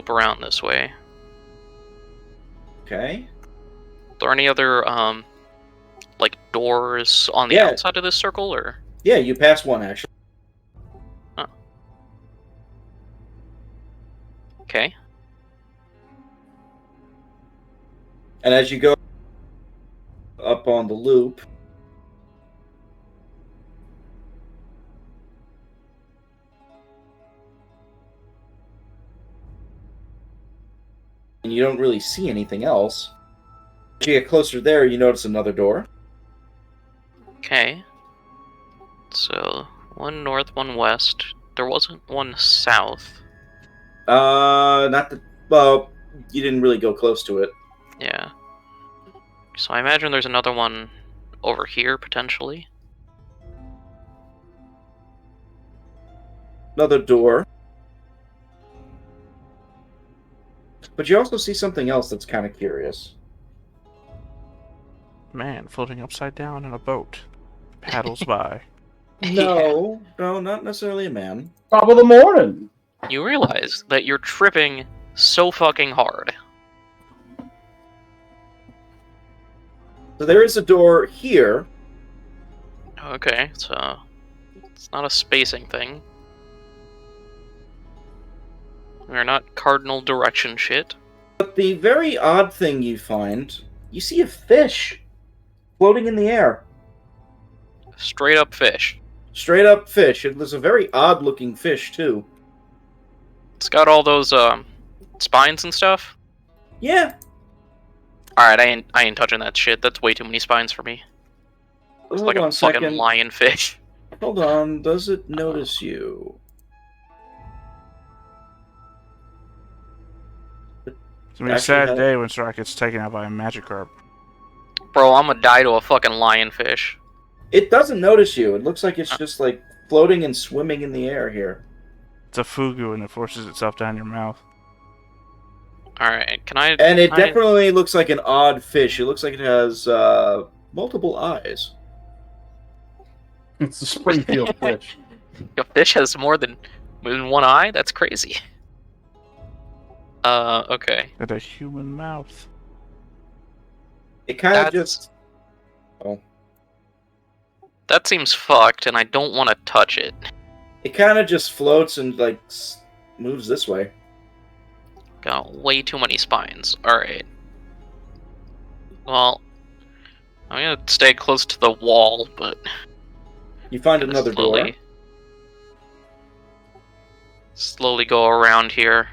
loop around this way. Okay. Are there any other, like, doors on the outside of this circle, or...? Yeah, you passed one, actually. Oh. Okay. And as you go up on the loop, and you don't really see anything else. As you get closer there, you notice another door. Okay. So, one north, one west. There wasn't one south. Not the... Well, you didn't really go close to it. Yeah. So I imagine there's another one over here, potentially. Another door. But you also see something else that's kind of curious. Man floating upside down in a boat. Paddles by. No, not necessarily a man. Top of the morning. You realize that you're tripping so fucking hard. So there is a door here. Okay, so it's not a spacing thing. We're not cardinal direction shit. But the very odd thing you find, you see a fish floating in the air. Straight up fish. Straight up fish. It was a very odd looking fish, too. It's got all those spines and stuff? Yeah. Alright, I ain't touching that shit. That's way too many spines for me. Looks like a fucking lionfish. Hold on, does it notice you? It's gonna be a sad day when Shark gets taken out by a Magikarp. Bro, I'm gonna die to a fucking lionfish. It doesn't notice you. It looks like it's just like floating and swimming in the air here. It's a fugu and it forces itself down your mouth. Alright, can I... And it definitely looks like an odd fish. It looks like it has multiple eyes. It's a Springfield fish. A fish has more than one eye? That's crazy. Okay. And a human mouth. It kind of just... Oh. That seems fucked, and I don't want to touch it. It kind of just floats and, like, moves this way. Got way too many spines. Alright. Well, I'm gonna stay close to the wall, but... You find another door. Slowly go around here.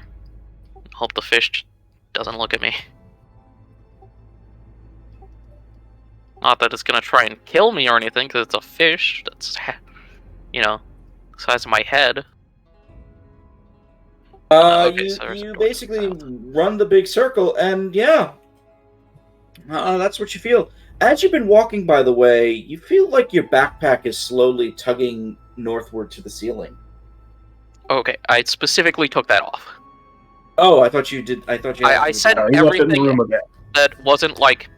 Hope the fish doesn't look at me. Not that it's gonna try and kill me or anything, because it's a fish that's, you know, the size of my head. You basically run the big circle, and yeah, that's what you feel. As you've been walking, by the way, you feel like your backpack is slowly tugging northward to the ceiling. Okay, I specifically took that off. Oh, I thought you did. I thought you. I said everything that wasn't like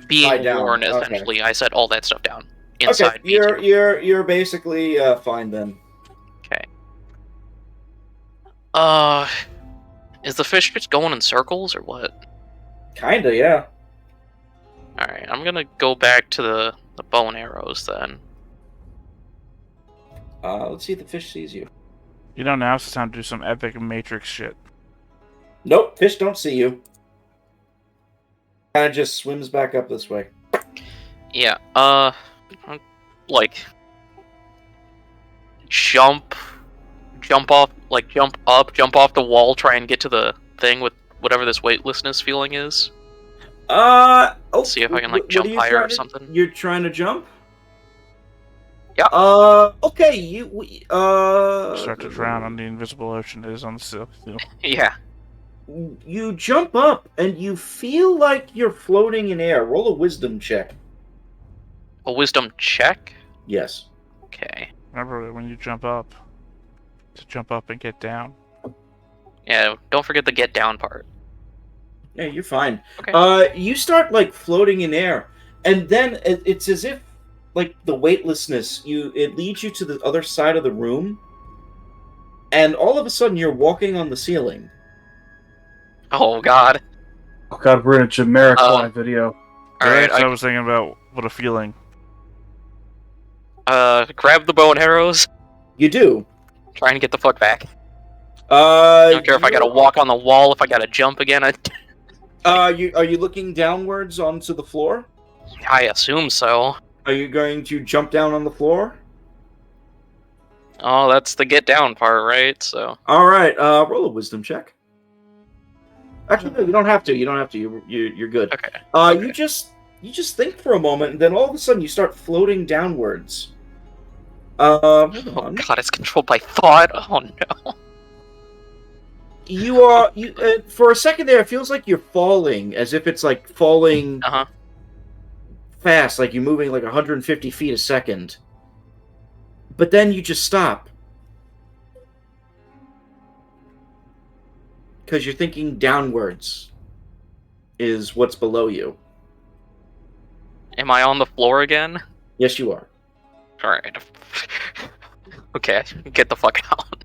being worn. Essentially, I set all that stuff down inside. Okay, you're basically fine then. Okay. Is the fish just going in circles or what? Kinda, yeah. Alright, I'm gonna go back to the bow and arrows then. Let's see if the fish sees you. You know, now it's time to do some epic Matrix shit. Nope, fish don't see you. Kinda just swims back up this way. Yeah, like... Jump off, like jump off the wall, try and get to the thing with whatever this weightlessness feeling is. See if I can like jump higher or something. You're trying to jump? Yeah. Okay, Start to drown on the invisible ocean that is on the sill. Yeah. You jump up and you feel like you're floating in air. Roll a wisdom check. A wisdom check? Yes. Okay. Remember when you jump up, to jump up and get down. Yeah, don't forget the get down part. Yeah, you're fine. Okay. You start like floating in air, and then it's as if like the weightlessness, it leads you to the other side of the room, and all of a sudden you're walking on the ceiling. Oh god. Oh god, we're in a generic live video. Alright, I was thinking about what a feeling. grab the bow and arrows. You do. Trying to get the fuck back. I don't care if I you- gotta walk on the wall, if I gotta jump again. Are you looking downwards onto the floor? I assume so. Are you going to jump down on the floor? Oh, that's the get down part, right? So. All right. Roll a wisdom check. Actually, no, you don't have to. You don't have to. You're good. Okay. You just think for a moment, and then all of a sudden you start floating downwards. Hold Oh on. god, it's controlled by thought. Oh no. You are for a second there. It feels like you're falling, as if it's like falling fast, like you're moving like 150 feet a second. But then you just stop because you're thinking downwards is what's below you. Am I on the floor again? Yes, you are. Alright. Okay, get the fuck out.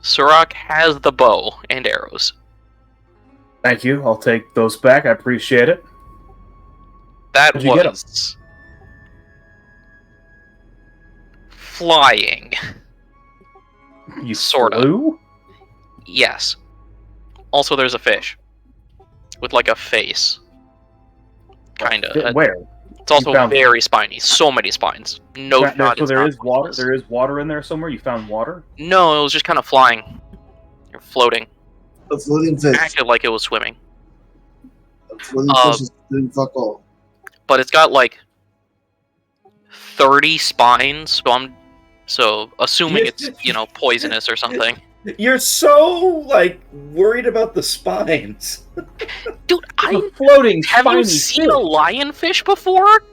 Surak has the bow and arrows. Thank you. I'll take those back. I appreciate it. That Where'd you get 'em? was flying. You Sorta. flew? Yes. Also, there's a fish with like a face. Kinda. Where? It's also found- very spiny. So many spines. No shot. So is there not is water. pointless. There is water in there somewhere. You found water. No, it was just kind of flying. Or floating. A floating fish. Acted like it was swimming. A floating fish is doing fuck all. But it's got like 30 spines, so assuming it's, poisonous or something. You're so like worried about the spines. Dude, A floating. have spiny you seen fish. a lionfish before?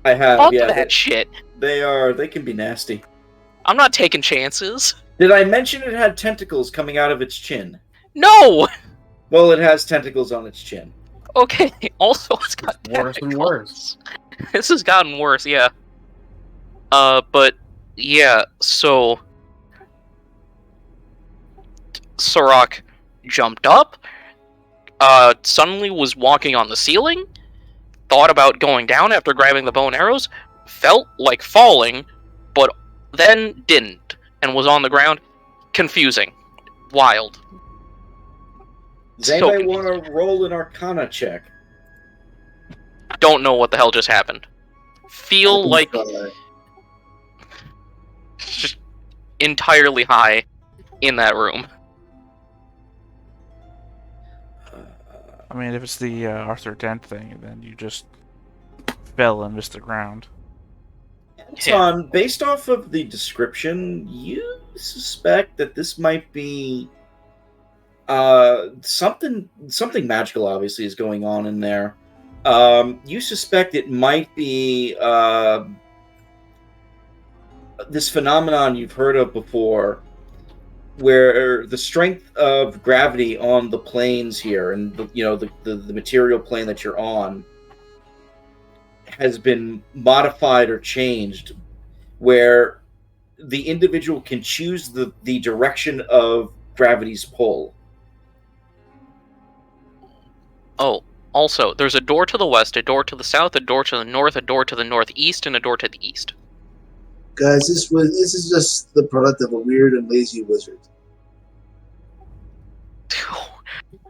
I have. Fuck Yeah, that shit. they can be nasty. I'm not taking chances. Did I mention it had tentacles coming out of its chin? No! Well, it has tentacles on its chin. Okay, also it's got Worse and tentacles. worse. This has gotten worse, yeah. But, yeah, so... Surak jumped up, suddenly was walking on the ceiling, thought about going down after grabbing the bow and arrows, felt like falling, but then didn't, and was on the ground. Confusing. Wild. Does So anybody want to roll an Arcana check? Don't know what the hell just happened. Feel like just entirely high in that room. I mean, if it's the Arthur Dent thing, then you just fell and missed the ground. Anton, based off of the description, you suspect that this might be something magical. Obviously, is going on in there. You suspect it might be this phenomenon you've heard of before, where the strength of gravity on the planes here, and the material plane that you're on, has been modified or changed, where the individual can choose the direction of gravity's pull. Oh, also, there's a door to the west, a door to the south, a door to the north, a door to the northeast, and a door to the east. Guys, this is just the product of a weird and lazy wizard.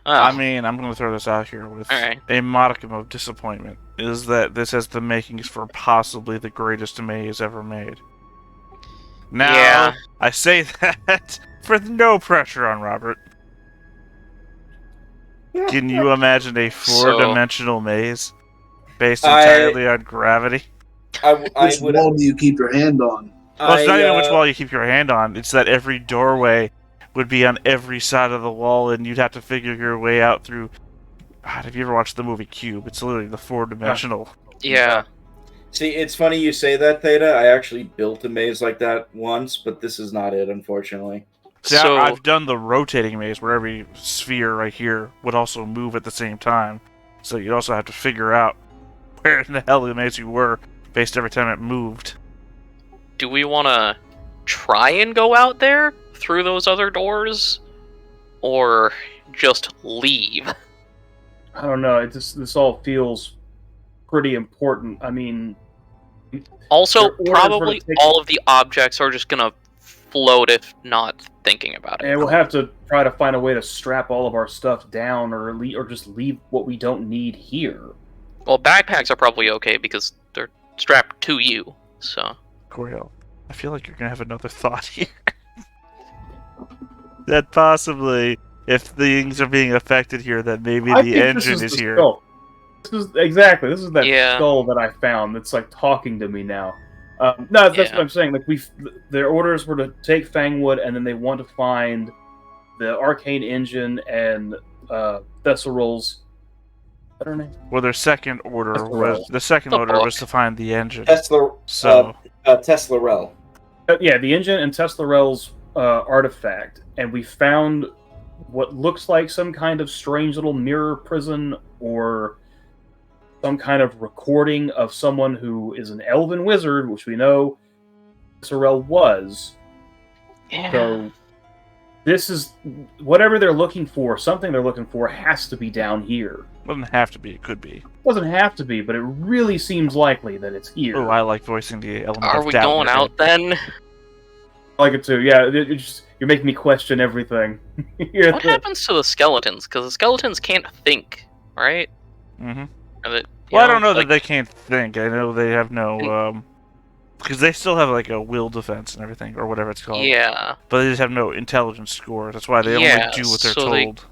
I mean, I'm going to throw this out here with Alright. a modicum of disappointment, is that this has the makings for possibly the greatest maze ever made. Now, Yeah. I say that for no pressure on Robert. Can you imagine a four-dimensional maze based entirely on gravity? I Which would. wall do you keep your hand on? Well, it's not even which wall you keep your hand on. It's that every doorway would be on every side of the wall, and you'd have to figure your way out through... God, have you ever watched the movie Cube? It's literally the four-dimensional... Yeah. See, it's funny you say that, Theta. I actually built a maze like that once, but this is not it, unfortunately. See, So, I've done the rotating maze where every sphere right here would also move at the same time. So you'd also have to figure out where in the hell the maze you were based every time it moved. do we want to try and go out there through those other doors, or just leave. I don't know. This all feels pretty important. I mean, Also, their orders were probably to take- all of the objects are just gonna float if not thinking about it. and we'll have to try to find a way to strap all of our stuff down, or just leave what we don't need here. Well, backpacks are probably okay because they're strapped to you, so... Coriel, I feel like you're gonna have another thought here. That possibly, if things are being affected here, that maybe I the think engine this is the here. skull. This is that Yeah. skull that I found. That's like talking to me now. No, that's what I'm saying. Like their orders were to take Fangwood, and then they want to find the arcane engine and Thesserol's. What her name? Well, their second order Tesla. was to find the engine. Tesla, So Tesla Rel. Yeah, the engine and Teslarel's artifact, and we found what looks like some kind of strange little mirror prison or some kind of recording of someone who is an elven wizard, which we know Teslarel was. Yeah. So this is whatever they're looking for. Something they're looking for has to be down here. doesn't have to be. It could be. Doesn't have to be, but it really seems likely that it's here. Oh, I like voicing the element Are of we doubt in going your out then? I like it too. Yeah, you're making me question everything. What happens to the skeletons? Because the skeletons can't think, right? Mm-hmm. Or that, Well, I don't know that they can't think. I know they have no, because they still have like a will defense and everything, or whatever it's called. Yeah. But they just have no intelligence score. That's why they only do what they're so told.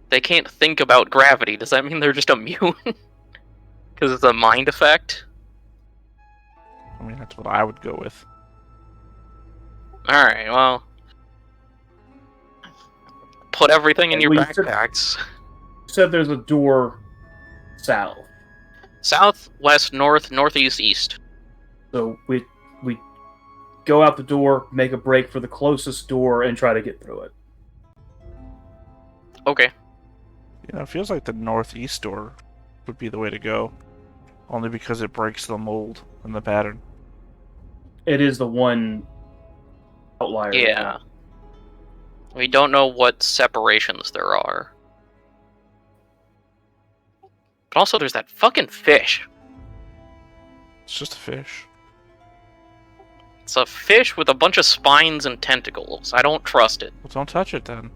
They can't think about gravity. Does that mean they're just immune? Because it's a mind effect? I mean, that's what I would go with. Alright, well... Put everything in your Well, you said- backpacks. You said there's a door south. South, west, north, northeast, east. So we go out the door, make a break for the closest door, and try to get through it. Okay. You know, it feels like the northeast door would be the way to go. Only because it breaks the mold and the pattern. It is the one outlier. Yeah. We don't know what separations there are. But also, there's that fucking fish. It's just a fish. It's a fish with a bunch of spines and tentacles. I don't trust it. Well, don't touch it then.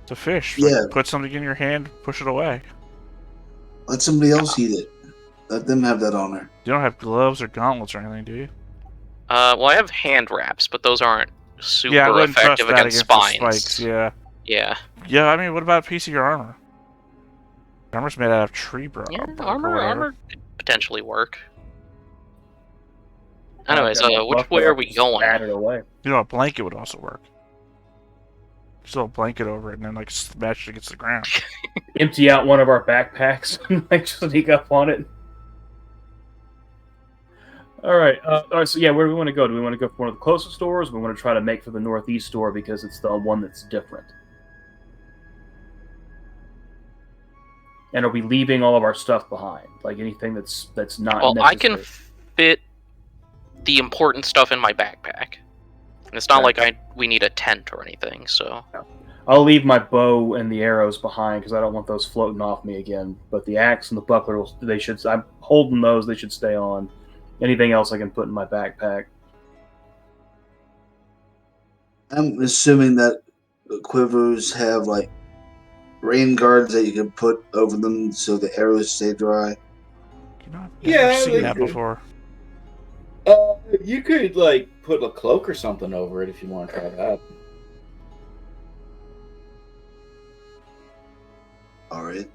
It's a fish. Yeah. Like, put something in your hand, push it away. Let somebody else eat it. Let them have that honor. You don't have gloves or gauntlets or anything, do you? Well, I have hand wraps, but those aren't super Yeah, I wouldn't trust effective that against the spines. spikes, yeah. Yeah. Yeah, I mean, what about a piece of your armor? Your armor's made out of tree bark Yeah, or whatever. armor could potentially work. I've Anyways, got my which buckler, way are I we just going? bat it away. You know, a blanket would also work. Just throw a blanket over it and then, like, smash it against the ground. Empty out one of our backpacks and like sneak up on it. All right. So yeah, where do we want to go? Do we want to go for one of the closest doors? Or we want to try to make for the northeast door because it's the one that's different. And are we leaving all of our stuff behind? Like anything that's not Well, necessary? I can fit the important stuff in my backpack. It's not Okay. like we need a tent or anything, so... I'll leave my bow and the arrows behind because I don't want those floating off me again. But the axe and the buckler, I'm holding those. They should stay on. Anything else I can put in my backpack. I'm assuming that the quivers have like rain guards that you can put over them so the arrows stay dry. You know, I've Yeah, never seen they that could. before. You could like put a cloak or something over it if you want to try that. All right.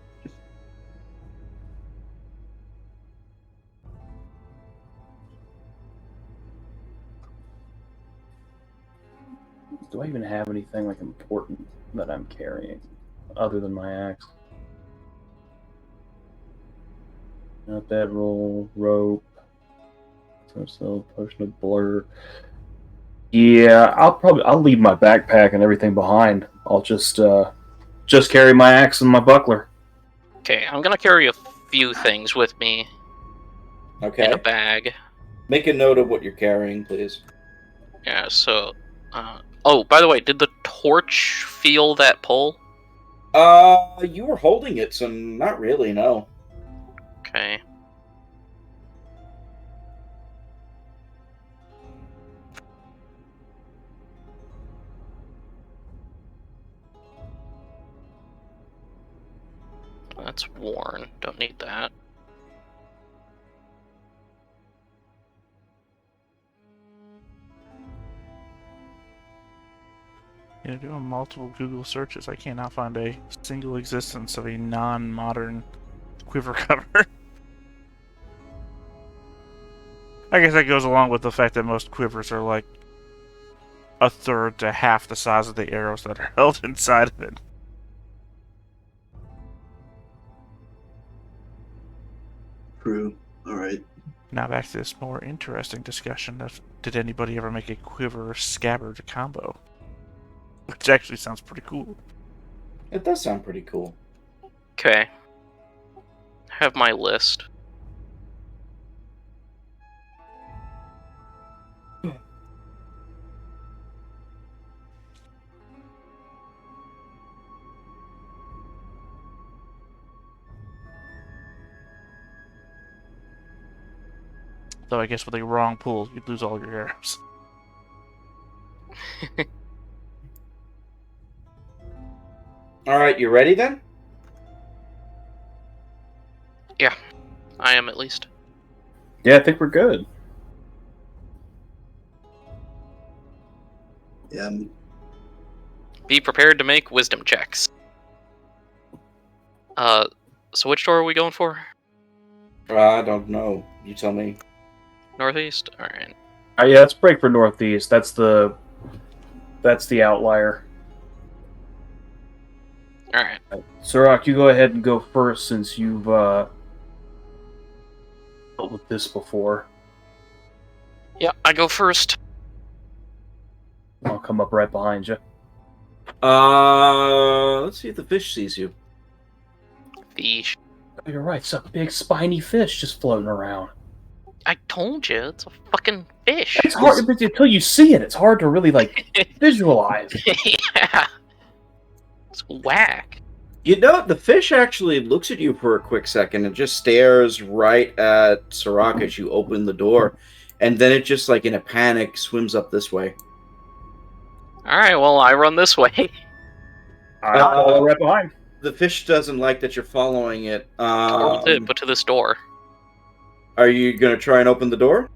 Do I even have anything like important that I'm carrying other than my axe? Not bedroll, rope, so potion of blur. Yeah, I'll leave my backpack and everything behind. I'll just carry my axe and my buckler. Okay, I'm gonna carry a few things with me in Okay. a bag. Make a note of what you're carrying, please. Yeah, so Oh, by the way, did the torch feel that pull? You were holding it, so not really, no. Okay. That's worn. Don't need that. Doing multiple Google searches, I cannot find a single existence of a non-modern quiver cover. I guess that goes along with the fact that most quivers are like a third to half the size of the arrows that are held inside of it. True. Alright. Now back to this more interesting discussion of, did anybody ever make a quiver scabbard combo? Which actually sounds pretty cool. It does sound pretty cool. Okay. Have my list. Though I guess with a wrong pull, you'd lose all your arrows. Alright, you ready then? Yeah, I am at least. Yeah, I think we're good. Yeah. Be prepared to make wisdom checks. So which door are we going for? I don't know. You tell me. Northeast? Alright. Yeah, let's break for northeast. That's the outlier. Alright. Surak, you go ahead and go first since you've dealt with this before. Yeah, I go first. I'll come up right behind you. Let's see if the fish sees you. Fish. Oh, you're right. It's a big spiny fish just floating around. I told you, it's a fucking fish. It's hard until you see it. It's hard to really visualize. Yeah. It's whack. You know, the fish actually looks at you for a quick second and just stares right at Sirach as you open the door. And then it just, like in a panic, swims up this way. Alright, well, I run this way. I'll follow right behind. The fish doesn't like that you're following it. Towards it, but to this door. Are you going to try and open the door?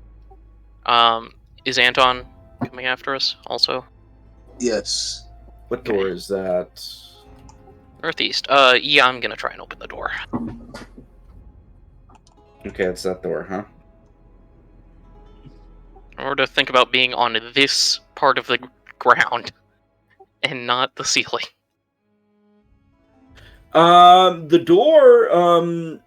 Is Anton coming after us also? Yes. What door is that? Northeast. Yeah, I'm gonna try and open the door. Okay, it's that door, huh? Or to think about being on this part of the ground and not the ceiling. The door,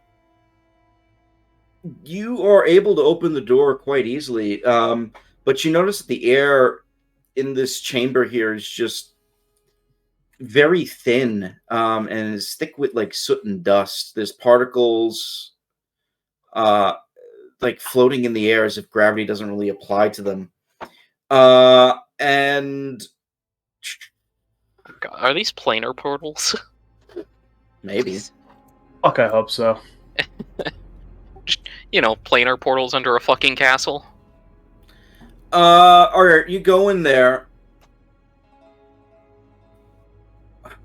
you are able to open the door quite easily, but you notice that the air in this chamber here is just very thin, and is thick with like soot and dust. There's particles, like floating in the air as if gravity doesn't really apply to them. And God, are these planar portals? maybe. Fuck, I hope so. You know, planar portals under a fucking castle. Alright, you go in there.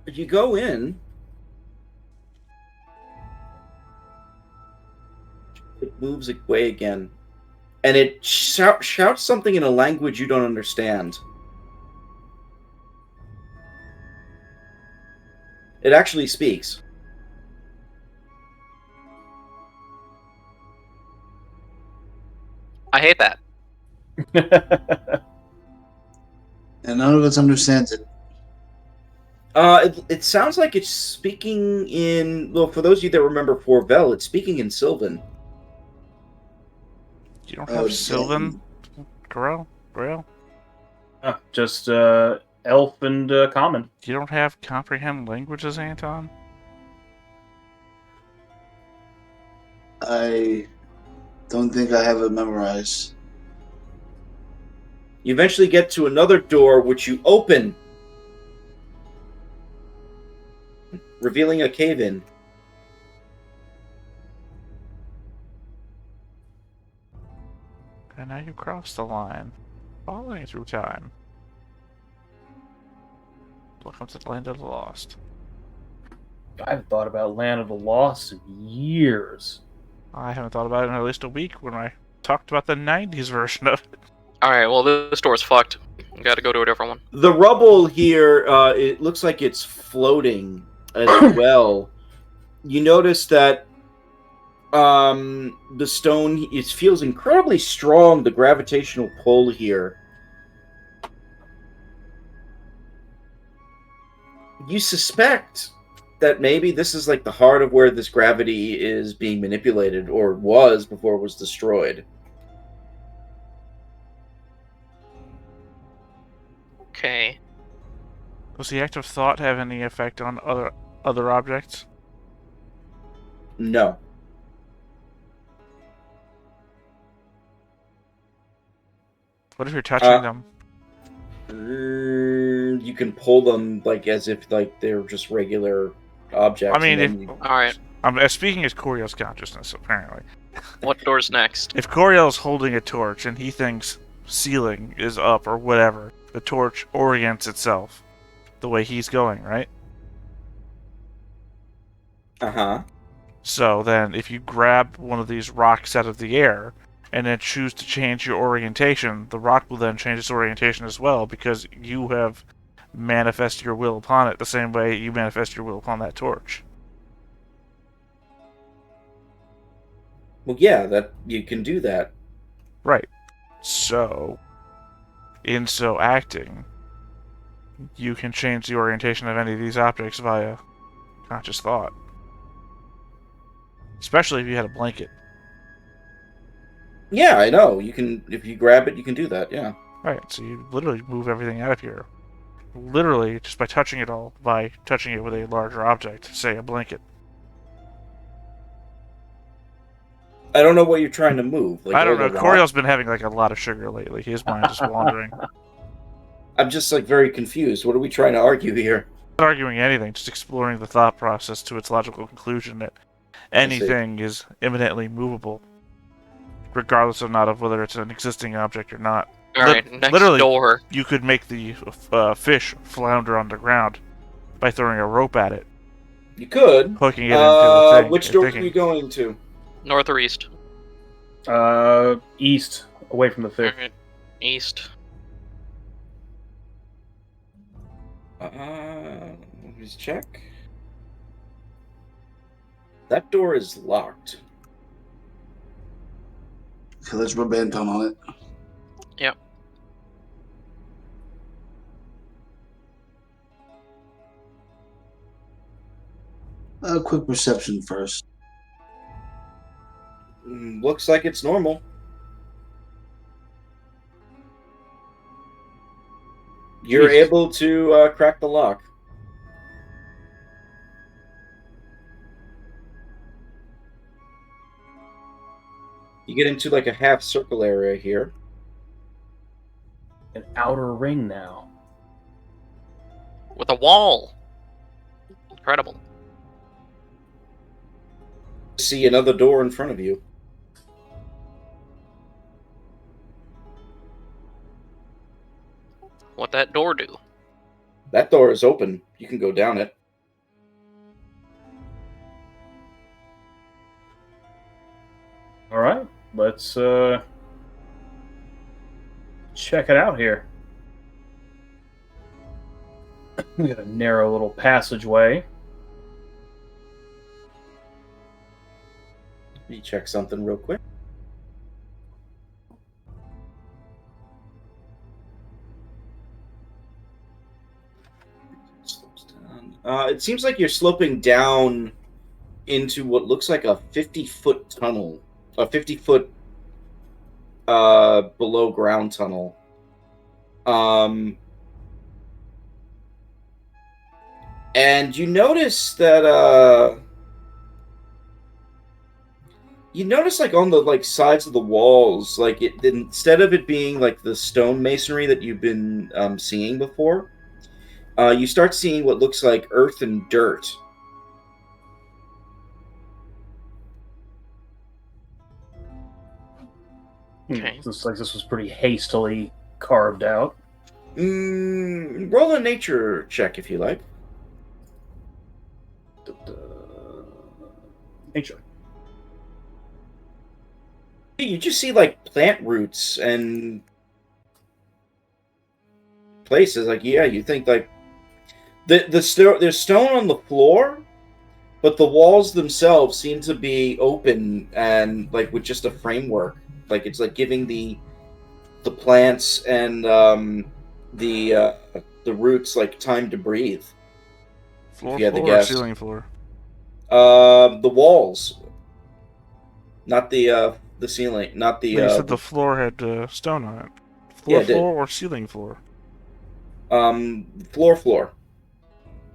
You go in. It moves away again. And it shouts something in a language you don't understand. It actually speaks. I hate that. And none of us understands it. It sounds like it's speaking in... Well, for those of you that remember Forvel, it's speaking in Sylvan. You don't have Sylvan, Grail? Just elf and common. You don't have comprehend languages, Anton? I don't think I have it memorized. You eventually get to another door, which you open, revealing a cave-in. And now you cross the line, following through time. Welcome to the Land of the Lost. I haven't thought about Land of the Lost in years. I haven't thought about it in at least a week when I talked about the 90s version of it. Alright, well, this door's fucked. We gotta go to a different one. The rubble here, it looks like it's floating as well. You notice that the stone, it feels incredibly strong, the gravitational pull here. You suspect that maybe this is like the heart of where this gravity is being manipulated, or was before it was destroyed. Okay. Does the act of thought have any effect on other objects? No. What if you're touching them? You can pull them like as if like they're just regular objects. I mean, and Alright, I'm speaking as Coriel's consciousness, apparently. what door's next? If Coriel's holding a torch and he thinks ceiling is up or whatever, the torch orients itself the way he's going, right? Uh-huh. So then, if you grab one of these rocks out of the air and then choose to change your orientation, the rock will then change its orientation as well because you have manifested your will upon it the same way you manifest your will upon that torch. Well, yeah, that you can do that. Right. So, in so acting, you can change the orientation of any of these objects via conscious thought. Especially if you had a blanket. Yeah, I know. You can, if you grab it, you can do that. Yeah. Right, so you literally move everything out of here. Literally, just by touching it all, by touching it with a larger object, say a blanket. I don't know what you're trying to move. Like, I don't know, the rock? Coriel's been having like a lot of sugar lately. His mind is wandering. I'm just like very confused. What are we trying to argue here? Not arguing anything, just exploring the thought process to its logical conclusion that anything is imminently movable, regardless of whether it's an existing object or not. Alright, next literally, door. You could make the fish flounder on the ground by throwing a rope at it, You could. hooking it into the thing. Which and door are thinking, you going to? North or east? East, away from the fish. Alright, east. Let me just check. That door is locked. Okay, let's rub Anton on it. Yep. A quick perception first. Looks like it's normal. You're Jesus. able to crack the lock. You get into like a half circle area here. An outer ring now. With a wall. Incredible. See another door in front of you. What that door do? That door is open. You can go down it. All right, let's check it out here. We got a narrow little passageway. Let me check something real quick. It seems like you're sloping down into what looks like a 50-foot tunnel. A 50-foot below ground tunnel. And you notice that You notice, like, on the sides of the walls, like, instead of it being like the stone masonry that you've been seeing before, you start seeing what looks like earth and dirt. Okay. Looks like this was pretty hastily carved out. Roll a nature check if you like. Nature. You just see like plant roots and places. Like, yeah, you think like there's stone on the floor, but the walls themselves seem to be open and like with just a framework. Like it's like giving the plants and the roots like time to breathe. Floor, If you had to floor, or guess. ceiling floor? The walls, not the ceiling, not the. No, you said the floor had stone on it. Floor, Yeah, it did. floor, or ceiling floor? Floor.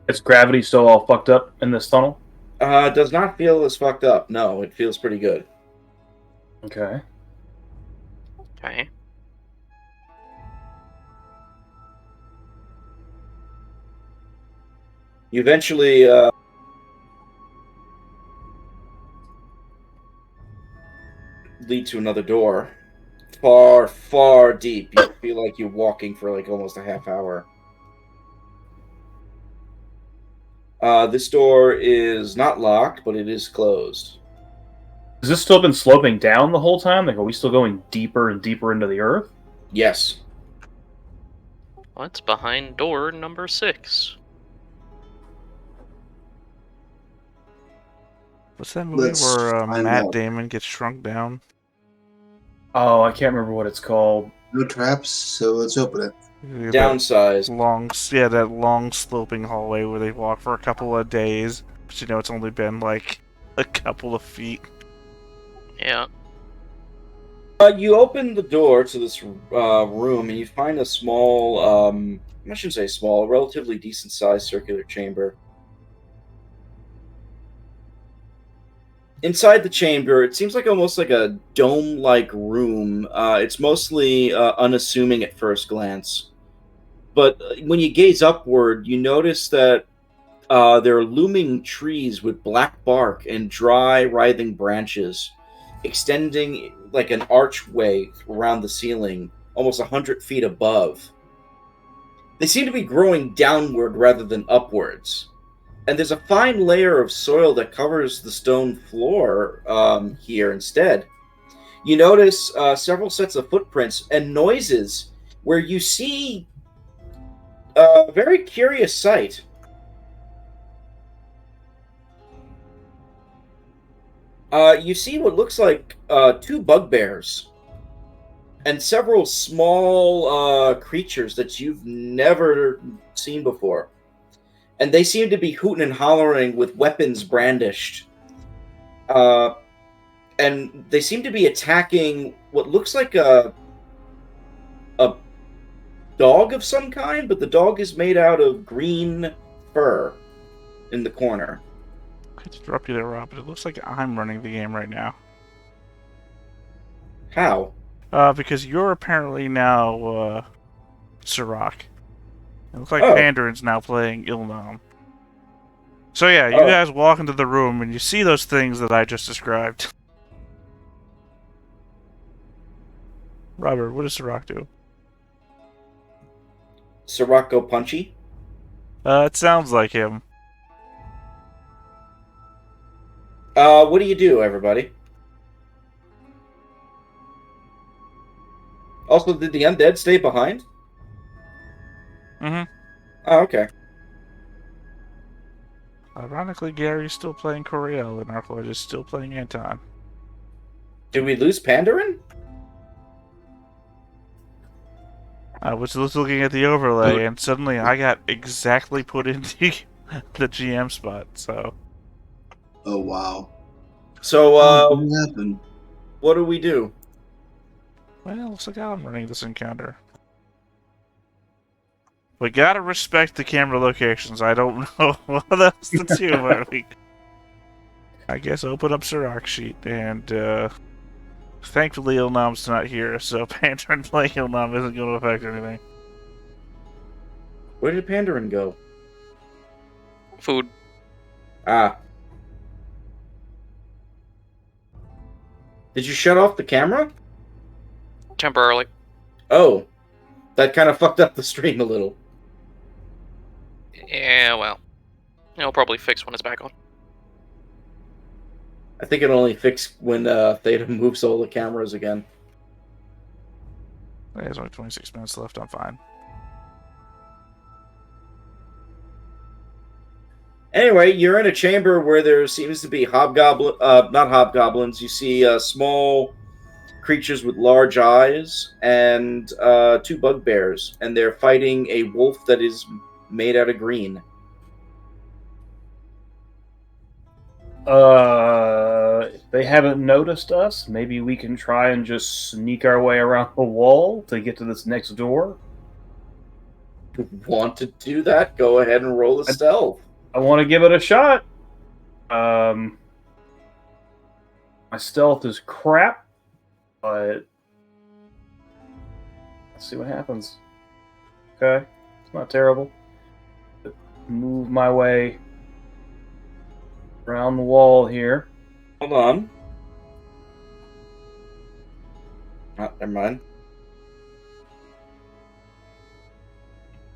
Is gravity still all fucked up in this tunnel? Does not feel as fucked up. No, it feels pretty good. Okay. Okay. You eventually lead to another door. Far, far deep. You feel like you're walking for like almost a half hour. This door is not locked, but it is closed. Has this still been sloping down the whole time? Like, are we still going deeper and deeper into the earth? Yes. What's behind door number 6? What's that movie Let's where find Matt out. Damon gets shrunk down? Oh, I can't remember what it's called. No traps, so let's open it. That Downsized. that long sloping hallway where they walk for a couple of days, but you know it's only been like a couple of feet. Yeah. You open the door to this room, and you find a small, I shouldn't say small, relatively decent-sized circular chamber. Inside the chamber, it seems like almost like a dome-like room. It's mostly unassuming at first glance. But when you gaze upward, you notice that there are looming trees with black bark and dry, writhing branches, extending like an archway around the ceiling, almost 100 feet above. They seem to be growing downward rather than upwards. And there's a fine layer of soil that covers the stone floor here instead. You notice several sets of footprints and noises where you see a very curious sight. You see what looks like 2 bugbears and several small creatures that you've never seen before. And they seem to be hooting and hollering with weapons brandished. And they seem to be attacking what looks like a dog of some kind, but the dog is made out of green fur in the corner. I hate to interrupt you there, Rob, but it looks like I'm running the game right now. How? Because you're apparently now Sirach. It looks like Oh. Phaendar's now playing Ilnam. So yeah, you Oh. guys walk into the room and you see those things that I just described. Robert, what does Sirach do? Sirocco Punchy? It sounds like him. What do you do, everybody? Also, did the undead stay behind? Mm-hmm. Oh, okay. Ironically, Gary's still playing Coriel and Arcloid is still playing Anton. Did we lose Pandarin? I was just looking at the overlay and suddenly I got exactly put into the GM spot, so... Oh wow. So, What happened? what do we do? Well, looks like I'm running this encounter. We gotta respect the camera locations. I don't know what else to do. I guess open up Sirach's sheet, and thankfully Ilnam's not here, so Pandarin playing Ilnam isn't going to affect anything. Where did Pandarin go? Food. Ah. Did you shut off the camera? Temporarily. Oh. That kind of fucked up the stream a little. Yeah, well. It'll probably fix when it's back on. I think it'll only fix when Theta moves all the cameras again. There's only 26 minutes left, I'm fine. Anyway, you're in a chamber where there seems to be not hobgoblins. You see small creatures with large eyes and 2 bugbears, and they're fighting a wolf that is made out of green. If they haven't noticed us, maybe we can try and just sneak our way around the wall to get to this next door. Want to do that? Go ahead and roll a stealth. I want to give it a shot. My stealth is crap, but let's see what happens. Okay, it's not terrible. Move my way around the wall here. Hold on. Oh, never mind.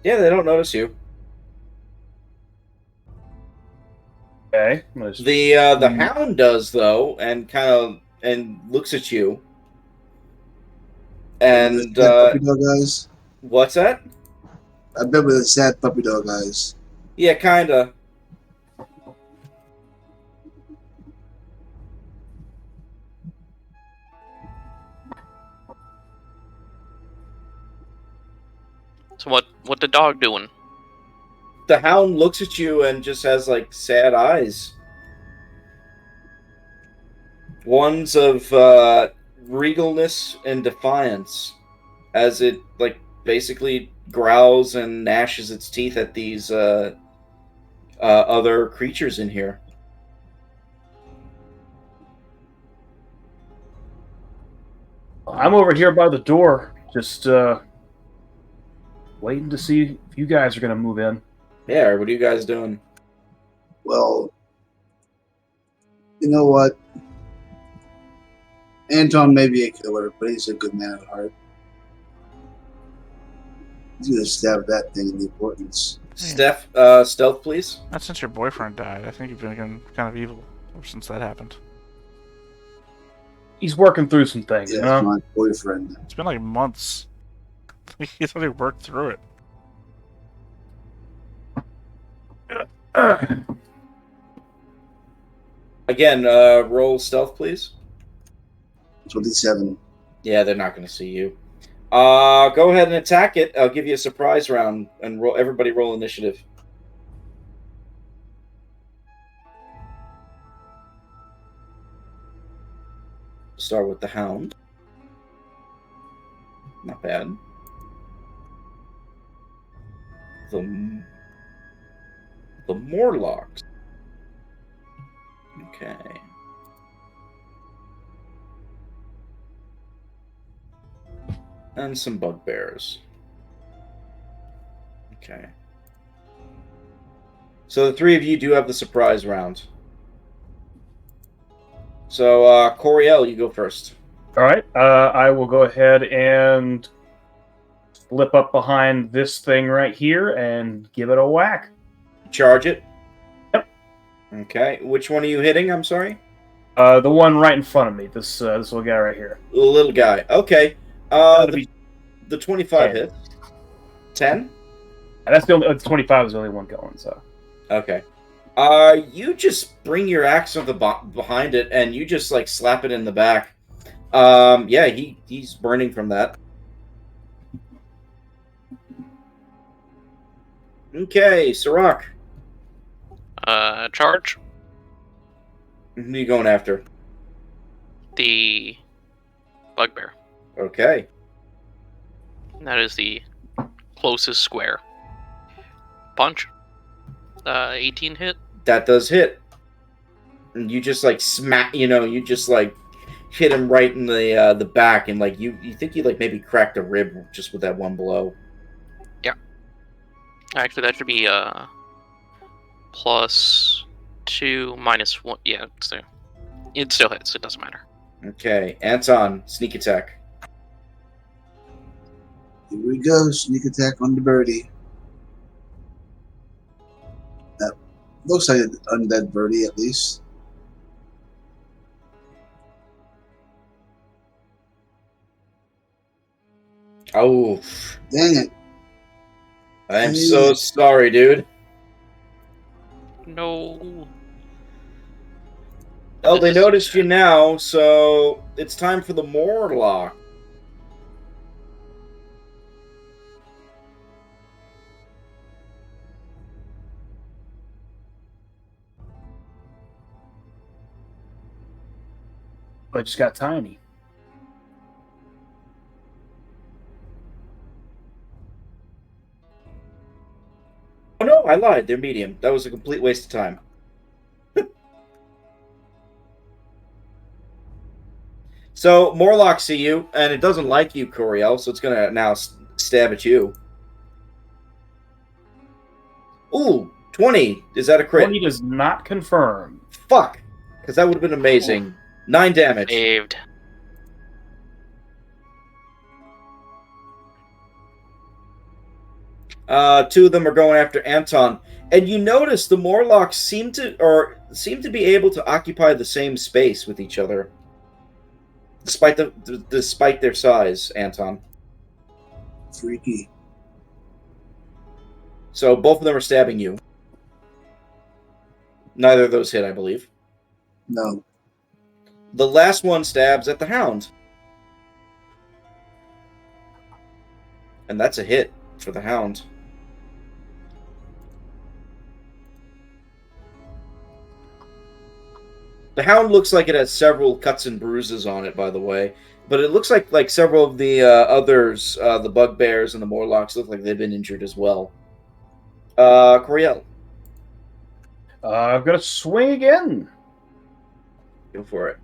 Yeah, they don't notice you. Okay. The hound does though, and looks at you. And puppy dog eyes. What's that? I bet with the sad puppy dog eyes. Yeah, kinda. So what the dog doing? The hound looks at you and just has like sad eyes. Ones of regalness and defiance, as it like basically growls and gnashes its teeth at these other creatures in here. I'm over here by the door, just waiting to see if you guys are going to move in. Yeah, what are you guys doing? Well, you know what? Anton may be a killer, but he's a good man at heart. He's gonna stab that thing in the importance. Stealth, please. Not since your boyfriend died. I think you've been kind of evil ever since that happened. He's working through some things, Yeah, you know? my boyfriend. It's been like months. He's already worked through it. Again, roll stealth, please. 27. Yeah, they're not going to see you. Go ahead and attack it. I'll give you a surprise round, and everybody roll initiative. Start with the hound. Not bad. The Morlocks. Okay. And some bugbears. Okay. So the 3 of you do have the surprise round. So, Coriel, you go first. All right, I will go ahead and slip up behind this thing right here and give it a whack. Charge it. Yep. Okay. Which one are you hitting? I'm sorry? The one right in front of me, this little guy right here. The little guy. Okay. The 25 hit. 10? That's the only. 25 is the only one going. So. Okay. You just bring your axe on behind it, and you just like slap it in the back. Yeah, he's burning from that. Okay, Sirach. Charge. Who are you going after? The bugbear. Okay. That is the closest square. Punch. 18 hit. That does hit. And you just like smack, you just like hit him right in the back, and like you think you like maybe cracked a rib just with that one blow. Yeah. Actually, that should be +2 -1. Yeah, so it still hits. It doesn't matter. Okay, Anton, sneak attack. Here we go. Sneak attack on the birdie. That looks like an undead birdie, at least. Oh, Dang it. I'm so sorry, dude. No. Oh, they noticed you now, so it's time for the Morlock. I just got tiny. Oh no, I lied. They're medium. That was a complete waste of time. So Morlock see you, and it doesn't like you, Coriel, so it's gonna now stab at you. Ooh, 20. Is that a crit? 20 does not confirm. Fuck, because that would have been amazing. 9 damage. Saved. Two of them are going after Anton, and you notice the Morlocks seem to be able to occupy the same space with each other, despite their size. Anton. Freaky. So both of them are stabbing you. Neither of those hit, I believe. No. The last one stabs at the Hound, and that's a hit for the Hound. The Hound looks like it has several cuts and bruises on it, by the way. But it looks like several of the others, the Bugbears and the Morlocks, look like they've been injured as well. Coriel. I'm going to swing again. Go for it.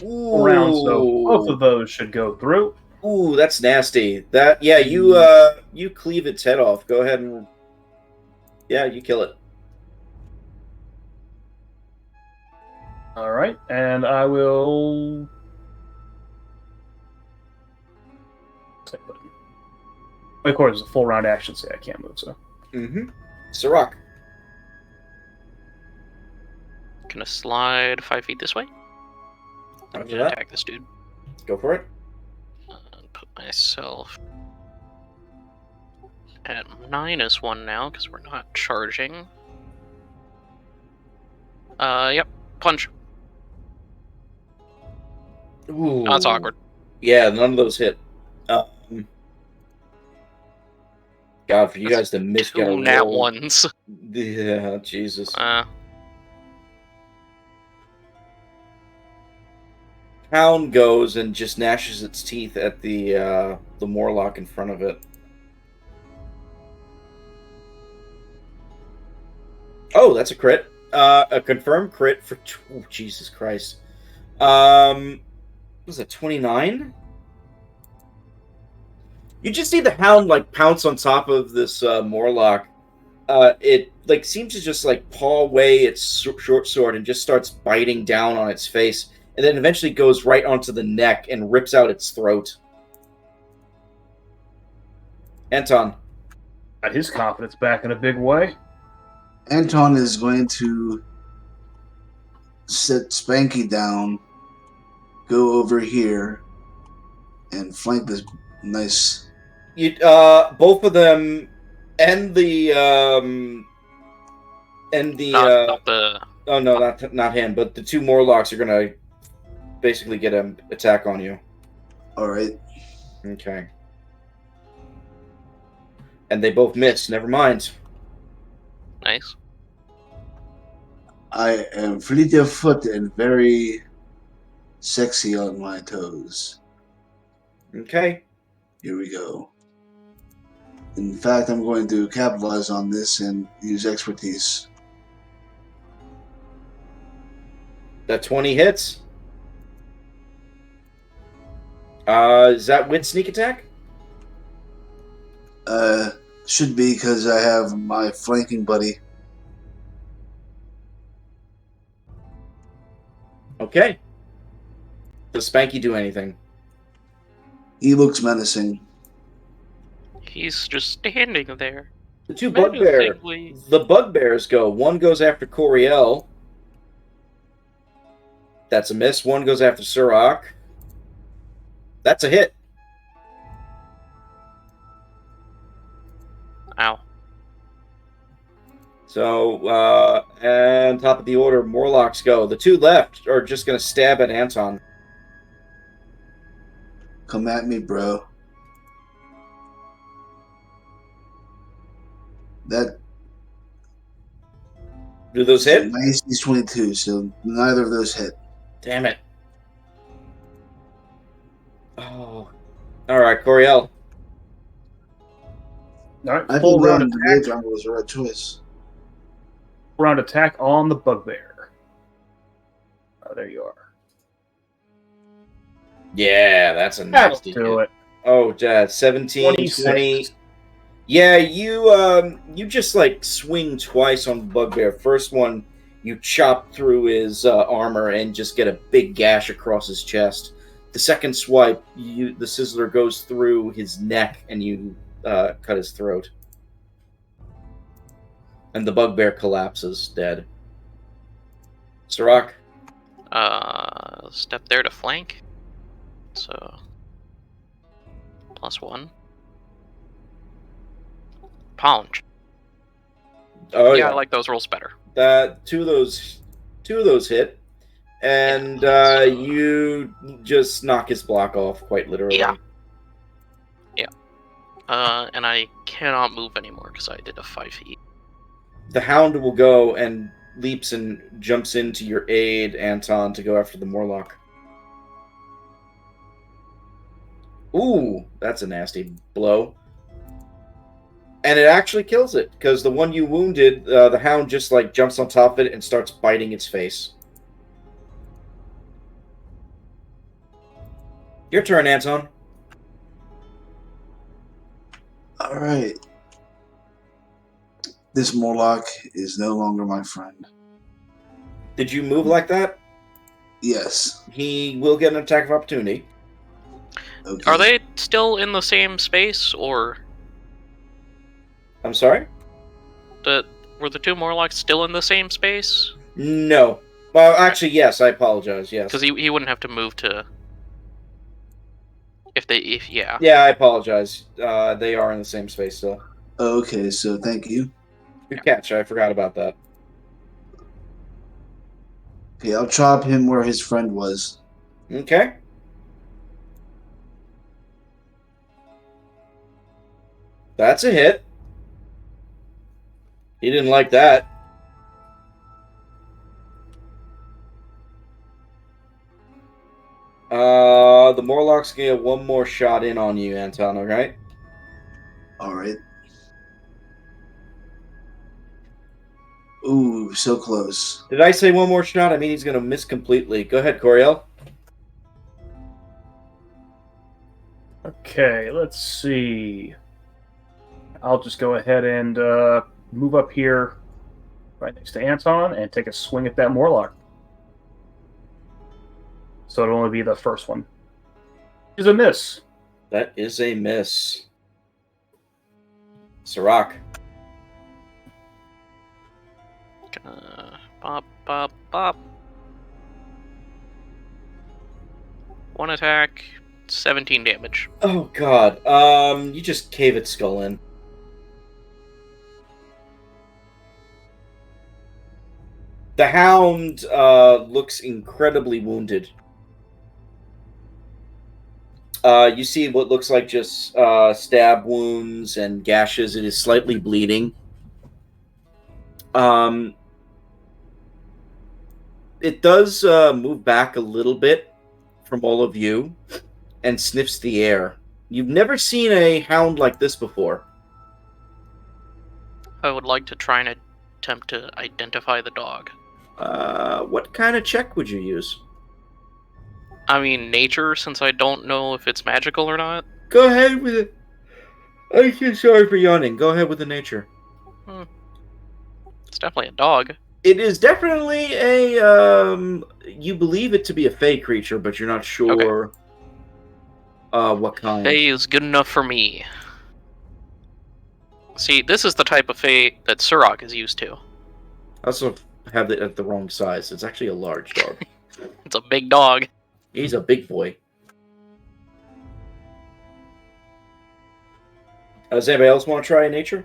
Ooh. Around, so both of those should go through. Ooh, that's nasty. You cleave its head off. Go ahead and... Yeah, you kill it. All right, and I will... Of course, it's a full round action, so I can't move, so... Mm-hmm. Sirach. Gonna slide 5 feet this way. I'm Roger gonna that. attack this dude. Go for it. Put myself at -1 now because we're not charging. Yep. Punch. Ooh. That's awkward. Yeah, none of those hit. God, for you guys to miss Two nat ones. Yeah, Jesus. Hound goes and just gnashes its teeth at the Morlock in front of it. Oh, that's a crit. A confirmed crit for... Oh, Jesus Christ. What was it, 29? You just see the Hound, like, pounce on top of this Morlock. It, like, seems to just, like, paw away its short sword and just starts biting down on its face. And then eventually goes right onto the neck and rips out its throat. Anton. Got his confidence back in a big way. Anton is going to sit Spanky down, go over here, and flank this nice... Both of them and the Not the... Oh no, not him, but the two Morlocks are gonna basically get an attack on you. Alright. Okay. And they both miss, never mind. Nice. I am fleet of foot and very sexy on my toes. Okay. Here we go. In fact, I'm going to capitalize on this and use expertise. That 20 hits. Is that with sneak attack? Should be because I have my flanking buddy. Okay. Does Spanky do anything? He looks menacing. He's just standing there. The two menacingly. bugbears go. One goes after Coriel. That's a miss. One goes after Surak. That's a hit. Ow. So, and top of the order, Morlocks go. The two left are just going to stab at Anton. Come at me, bro. That Do those hit? my AC is 22, so neither of those hit. Damn it. Oh. Alright, Coriel. All right, I full think round running the attack. Rage Armor was the right choice. Round attack on the bugbear. Oh, there you are. Yeah, that's a That'll nasty do hit. it. Oh, Dad, 17, 26. 20. Yeah, you just like swing twice on the bugbear. First one, you chop through his armor and just get a big gash across his chest. The second swipe, the sizzler goes through his neck and you cut his throat. And the bugbear collapses, dead. Sirach. Step there to flank. So +1. Punch. Oh yeah, I like those rolls better. Two of those hit, and you just knock his block off quite literally. Yeah. And I cannot move anymore because I did a 5 feet. The hound will go and leaps and jumps into your aid, Anton, to go after the Morlock. Ooh, that's a nasty blow. And it actually kills it, because the one you wounded, the hound just like jumps on top of it and starts biting its face. Your turn, Anton. Alright. This Morlock is no longer my friend. Did you move like that? Yes. He will get an attack of opportunity. Okay. Are they still in the same space, or I'm sorry? were the two Morlocks still in the same space? No. Well, actually, yes. I apologize. Yes. Because he wouldn't have to move to. Yeah. Yeah, I apologize. They are in the same space still. Okay, so thank you. Good catch. I forgot about that. Okay, I'll chop him where his friend was. Okay. That's a hit. He didn't like that. The Morlock's gonna get one more shot in on you, Anton, alright? Alright. Ooh, so close. Did I say one more shot? I mean he's gonna miss completely. Go ahead, Coriel. Okay, let's see. I'll just go ahead and move up here right next to Anton and take a swing at that Morlock. So it'll only be the first one. Is a miss. That is a miss. Sirach. Bop, bop, bop. One attack, 17 damage. Oh god. You just cave its skull in. The hound looks incredibly wounded. You see what looks like just stab wounds and gashes. It is slightly bleeding. It does move back a little bit from all of you and sniffs the air. You've never seen a hound like this before. I would like to try and attempt to identify the dog. What kind of check would you use? I mean, nature, since I don't know if it's magical or not. Go ahead with it. I'm so sorry for yawning. Go ahead with the nature. It's definitely a dog. It is definitely a, you believe it to be a fey creature, but you're not sure what kind. Fey is good enough for me. See, this is the type of fey that Surok is used to. I also have it at the wrong size. It's actually a large dog. It's a big dog. He's a big boy. Does anybody else want to try nature?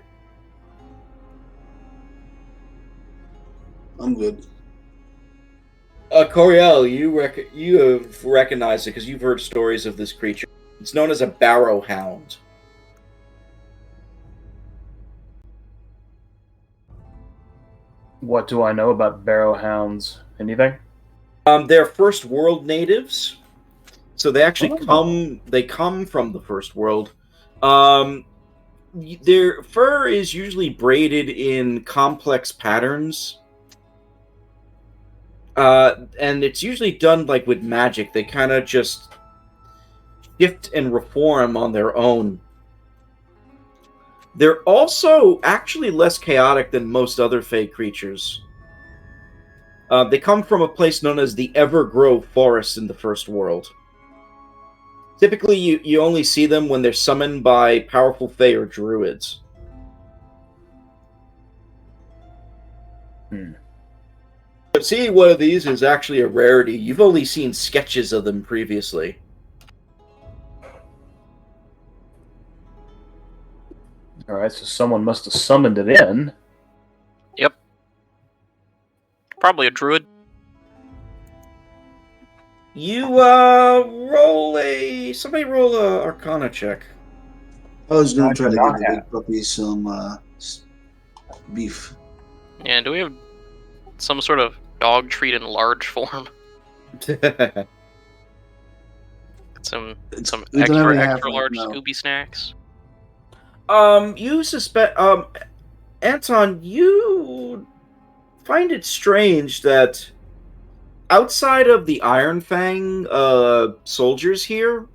I'm good. Coriel, you have recognized it because you've heard stories of this creature. It's known as a barrow hound. What do I know about barrow hounds? Anything? They're first world natives, so they actually come from the first world. Their fur is usually braided in complex patterns. And it's usually done like with magic. They kind of just shift and reform on their own. They're also actually less chaotic than most other fey creatures. They come from a place known as the Evergrove Forest in the First World. Typically, you only see them when they're summoned by powerful fey or druids. But seeing one of these is actually a rarity. You've only seen sketches of them previously. Alright, so someone must have summoned it in. Yep. Probably a druid. You somebody roll a Arcana check. I was going I to try to do not give the have. big puppy some beef. Yeah, do we have some sort of dog treat in large form? Some we don't have any extra half-life, large no. Scooby snacks. You suspect, Anton, you find it strange that outside of the Ironfang soldiers here,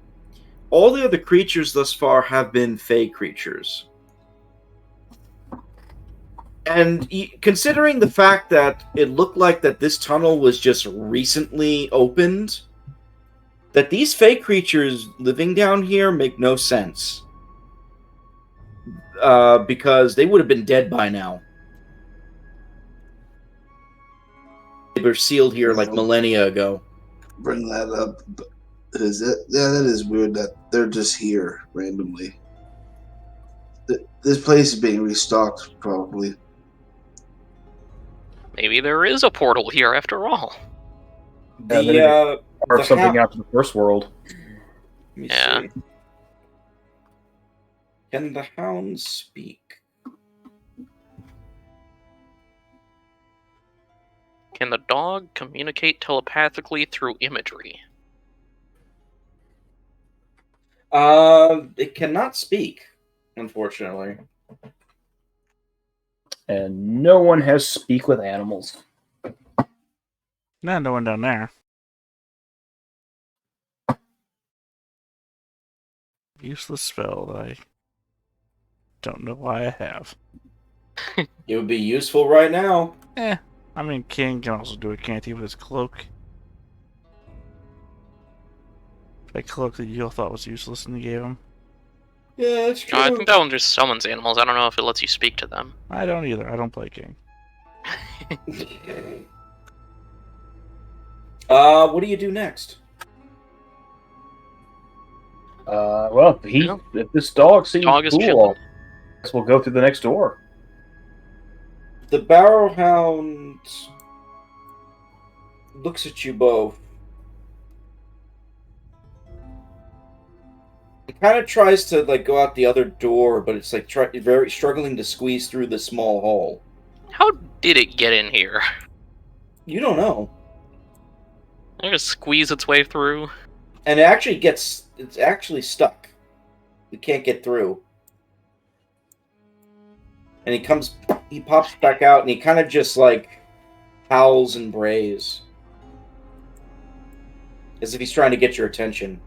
all the other creatures thus far have been fey creatures. And considering the fact that it looked like that this tunnel was just recently opened, that these fey creatures living down here make no sense. Because they would have been dead by now. They were sealed here like millennia ago. Bring that up. That is weird that they're just here randomly. This place is being restocked, probably. Maybe there is a portal here after all. Or something out to the first world. Yeah. See. Can the hounds speak? Can the dog communicate telepathically through imagery? It cannot speak, unfortunately. And no one has speak with animals. Nah, no one down there. Useless spell that I don't know why I have. It would be useful right now. I mean, King can also do it, can't he, with his cloak? That cloak that you all thought was useless and you gave him. Yeah, that's true. I think that one just summons animals. I don't know if it lets you speak to them. I don't either. I don't play King. What do you do next? Well, Yeah. if this dog seems Dog is cool, chilling. I guess we'll go through the next door. The barrow hound looks at you both. It kind of tries to go out the other door, but it's very struggling to squeeze through the small hole. How did it get in here? You don't know, It just squeeze its way through. and it's actually stuck. It can't get through, and he pops back out, and he kind of just howls and brays. As if he's trying to get your attention.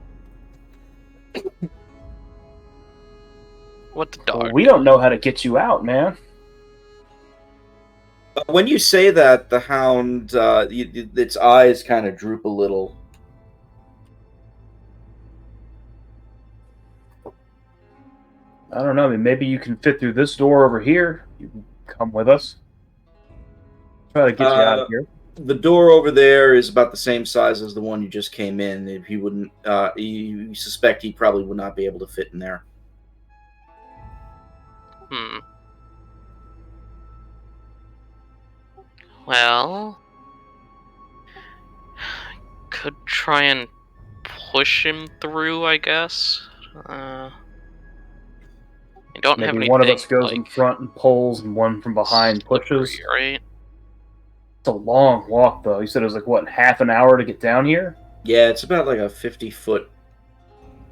What the dog? Well, we don't know how to get you out, man. When you say that, the hound, its eyes kind of droop a little. I don't know. I mean, maybe you can fit through this door over here. You can come with us. Try to get you out of here. The door over there is about the same size as the one you just came in. If he wouldn't, you suspect he probably would not be able to fit in there. Well, could try and push him through, I guess. I don't have Maybe anything. one of us goes like, in front and pulls, and one from behind pushes. slippery, right? It's a long walk, though. You said it was like, what, half an hour to get down here? Yeah, it's about like a 50-foot,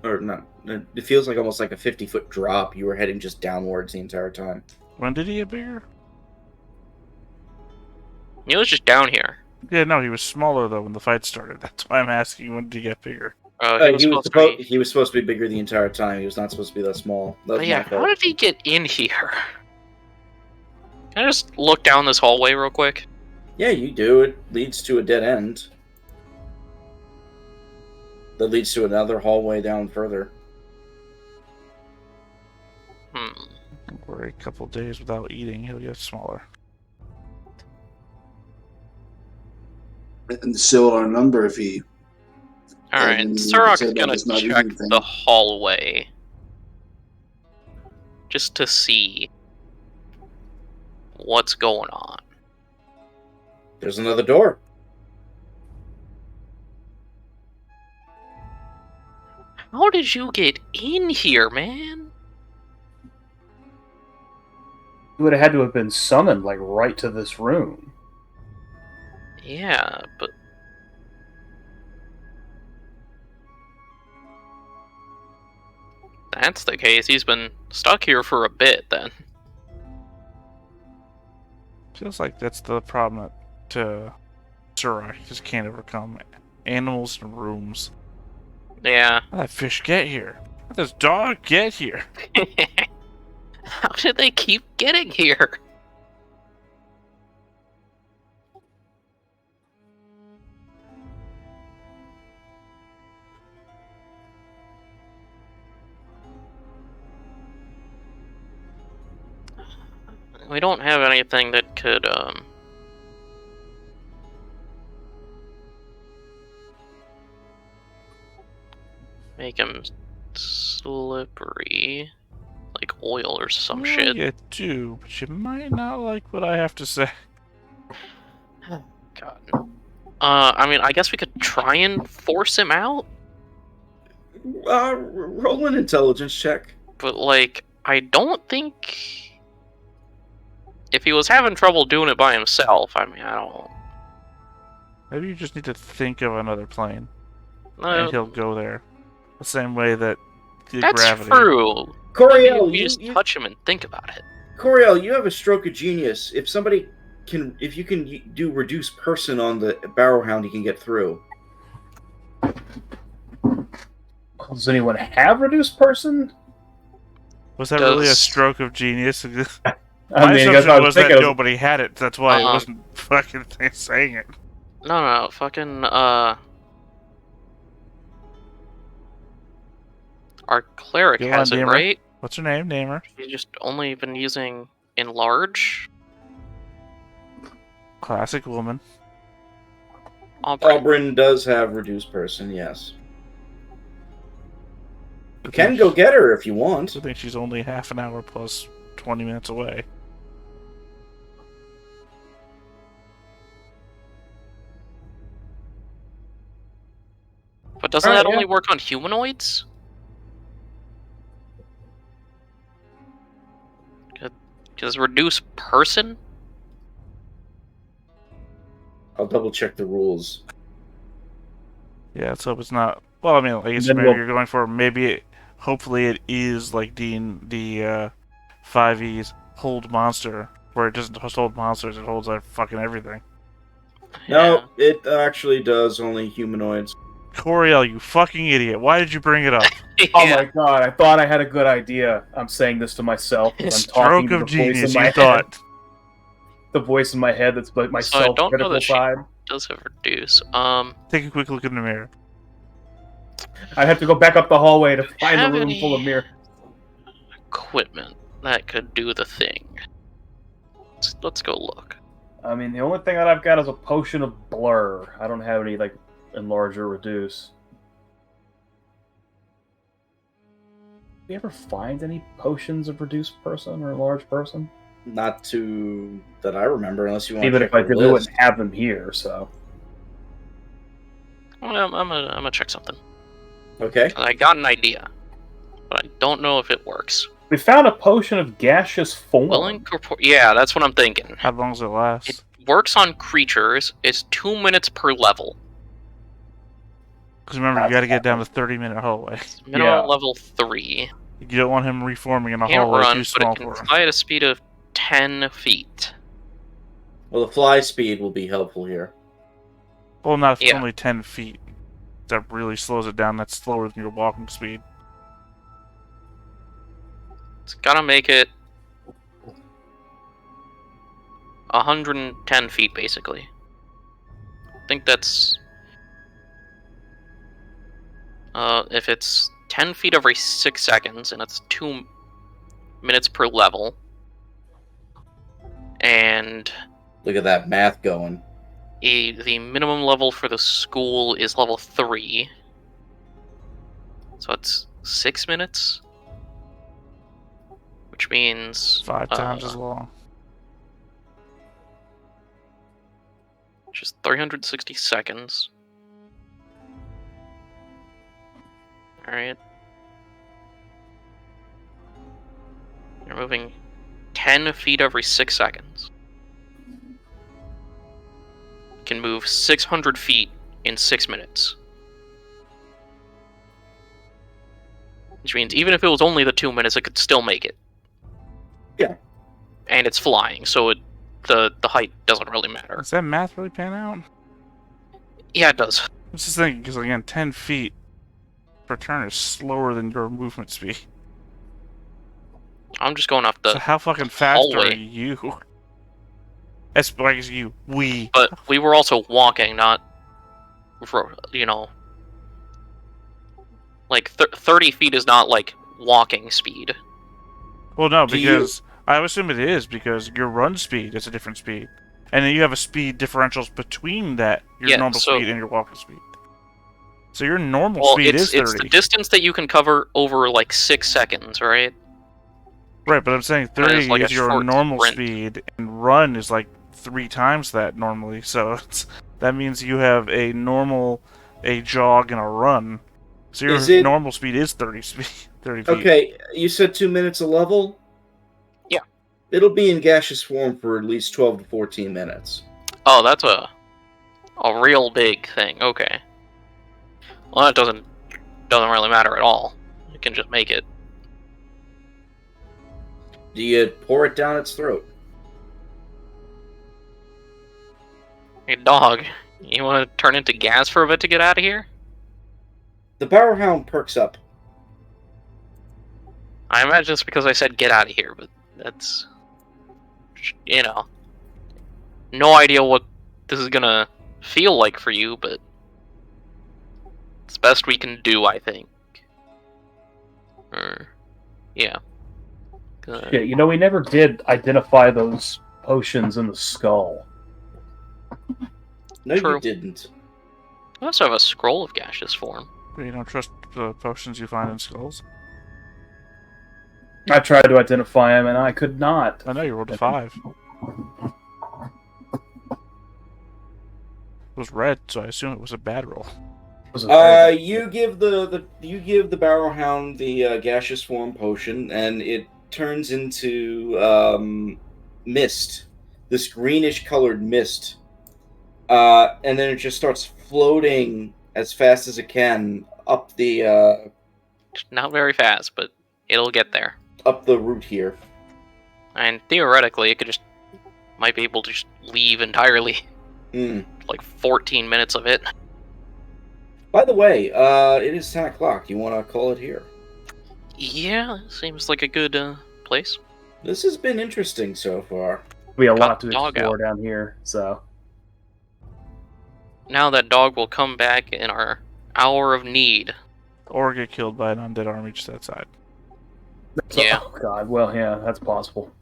or not. It feels like almost like a 50-foot drop. You were heading just downwards the entire time. When did he get bigger? He was just down here. Yeah, no, he was smaller though when the fight started. That's why I'm asking, when did he get bigger? He was supposed to be bigger the entire time. He was not supposed to be that small. That was But yeah, my fault. how did he get in here? Can I just look down this hallway real quick? Yeah, you do. It leads to a dead end. That leads to another hallway down further. For a couple days without eating, he'll get smaller. And similar number if he. Alright, And Surok's said that gonna was not check anything. the hallway. Just to see what's going on. There's another door. How did you get in here, man? You would have had to have been summoned, like, right to this room. Yeah, but... That's the case. He's been stuck here for a bit, then. Feels like that's the problem that Surok just can't overcome. Animals and rooms. Yeah. How did that fish get here? How did this dog get here? How did they keep getting here? We don't have anything that could, make him slippery. Like oil or some shit. You do, but you might not like what I have to say. God. I mean, I guess we could try and force him out, Roll an intelligence check. but, like, I don't think... If he was having trouble doing it by himself, I mean, I don't... Maybe you just need to think of another plane, and he'll go there. The same way that the That's gravity. true. Coriel, You just touch him and think about it. Coriel, you have a stroke of genius. If you can do reduce person on the Barrowhound, you can get through. Does anyone have reduced person? Was that really a stroke of genius? I My mean, assumption I was that nobody had it. That's why it wasn't fucking saying it. No, fucking, our cleric Go has on, it, Namer. right? What's her name? Name her. She's just only been using enlarge. Classic woman. Aubryn does have reduced person, yes. You can go get her if you want. I think she's only half an hour plus 20 minutes away. But doesn't that only work on humanoids? Because reduce person? I'll double check the rules. Yeah, let's hope it's not. Well, I mean, I guess maybe you're going for hopefully it is like the 5e's hold monster, where it doesn't just hold monsters, it holds fucking everything. No, it actually does only humanoids. Coriel, you fucking idiot. Why did you bring it up? Yeah. Oh my god, I thought I had a good idea. I'm saying this to myself because I'm talking Stroke to the of voice in genius, my you head. thought. The voice in my head that's like my So I don't know self-critical that she side. does have reduce. Take a quick look in the mirror. I'd have to go back up the hallway to find the Have room any- full of mirror. Equipment that could do the thing. Let's go look. I mean, the only thing that I've got is a potion of blur. I don't have any, like, enlarge or reduce. Do you ever find any potions of reduced person or enlarged person? Not to that I remember, unless you want Even to if I check did, the we list. wouldn't have them here, so. Well, I'm gonna check something. Okay. I got an idea, but I don't know if it works. We found a potion of gaseous form. Yeah, that's what I'm thinking. How long does it last? It works on creatures. It's 2 minutes per level. Because remember, you gotta get down to 30-minute hallway. Minimum Yeah. level 3. You don't want him reforming in a Can't hallway run, too but small it can for him. fly at a speed of 10 feet. Well, the fly speed will be helpful here. Well, not if it's Yeah. only 10 feet. That really slows it down. That's slower than your walking speed. It's gotta make it 110 feet, basically. I think that's... if it's 10 feet every 6 seconds, and it's 2 minutes per level, and Look at that math going. the minimum level for the school is level 3, so it's 6 minutes, which means 5 times as long. just 360 seconds. Alright. You're moving 10 feet every 6 seconds. You can move 600 feet in 6 minutes. Which means even if it was only the 2 minutes, it could still make it. Yeah. And it's flying, so the height doesn't really matter. Does that math really pan out? Yeah, it does. I'm just thinking, because again, 10 feet per turn is slower than your movement speed. I'm just going off the So how fucking fast are hallway. you? As like as you, we. But we were also walking, not, you know, like 30 feet is not like walking speed. Well, no, Do because I would assume it is because your run speed is a different speed, and then you have a speed differentials between that your Yeah, normal so- speed and your walking speed. So your normal Well, speed it's is 30. it's the distance that you can cover over like 6 seconds, right? Right, but I'm saying And 30 it's like a is your short normal sprint. speed, and run is like 3 times that normally. So that means you have a normal, a jog, and a run. So your Is it- normal speed is 30 feet. Okay, you said 2 minutes a level? Yeah. It'll be in gaseous form for at least 12 to 14 minutes. Oh, that's a real big thing. Okay. Well, that doesn't really matter at all. You can just make it. Do you pour it down its throat? Hey, dog, you want to turn into gas for a bit to get out of here? The barrow hound perks up. I imagine it's because I said get out of here, but that's, you know, no idea what this is gonna feel like for you, but it's best we can do, I think. Yeah. Yeah, you know, we never did identify those potions in the skull. No, True. you didn't. I also have a scroll of gaseous form. You don't trust the potions you find in skulls? I tried to identify them, and I could not. I know you rolled a 5. It was red, so I assume it was a bad roll. It was a very- You give the barrow hound the gaseous form potion, and it turns into mist, this greenish colored mist, and then it just starts floating as fast as it can up the Not very fast, but it'll get there. route here. And theoretically, it might be able to just leave entirely. Like 14 minutes of it. By the way, it is 10 o'clock. You want to call it here? Yeah, seems like a good place. This has been interesting so far. We have a Got lot to the dog explore down here, so. Now that dog will come back in our hour of need. Or get killed by an undead army just outside. Yeah. Oh, God. Well, yeah, that's possible.